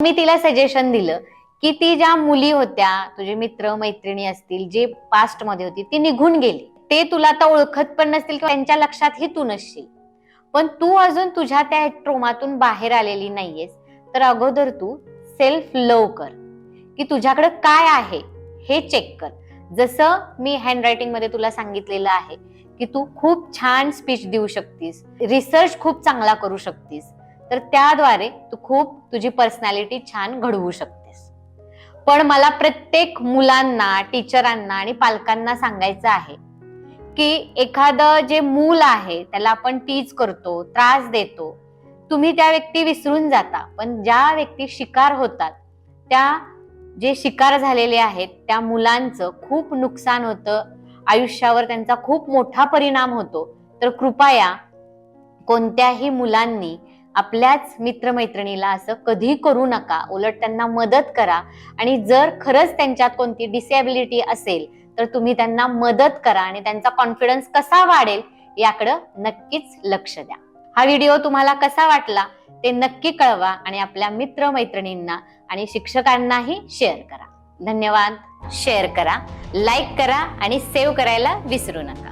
मी तिला सजेशन दिलं की ती ज्या मुली होत्या, तुझे मित्र मैत्रिणी असतील, जे पास्ट मध्ये होती ती निघून गेली, ते तुला आता ओळखत पण नसतील किंवा त्यांच्या लक्षातही तू नसशील, पण तू अजून तुझ्या त्या ट्रोमातून बाहेर आलेली नाहीयेस. तर अगोदर तू सेल्फ लव्ह कर, की तुझ्याकडे काय आहे हे चेक कर. जसं मी हँडरायटिंग मध्ये तुला सांगितलेलं आहे की तू खूप छान स्पीच देऊ शकतीस, रिसर्च खूप चांगला करू शकतीस, तर त्याद्वारे तू खूप तुझी पर्सनॅलिटी छान घडवू शकतेस. पण मला प्रत्येक मुलांना, टीचरांना आणि पालकांना सांगायचं आहे की एखादं जे मूल आहे त्याला आपण टीच करतो, त्रास देतो, तुम्ही त्या व्यक्ती विसरून जाता, पण ज्या व्यक्ती शिकार होतात, त्या जे शिकार झालेले आहेत त्या मुलांचं खूप नुकसान होतं, आयुष्यावर त्यांचा खूप मोठा परिणाम होतो. तर कृपया कोणत्याही मुलांनी आपल्याच मित्रमैत्रिणीला असं कधी करू नका, उलट त्यांना मदत करा. आणि जर खरंच त्यांच्यात कोणती डिसेबिलिटी असेल तर तुम्ही त्यांना मदत करा आणि त्यांचा कॉन्फिडन्स कसा वाढेल याकडे नक्कीच लक्ष द्या. हा व्हिडिओ तुम्हाला कसा वाटला ते नक्की कळवा आणि आपल्या मित्रमैत्रिणींना आणि शिक्षकांनाही शेअर करा. धन्यवाद. शेअर करा, लाईक करा आणि सेव्ह करायला विसरू नका.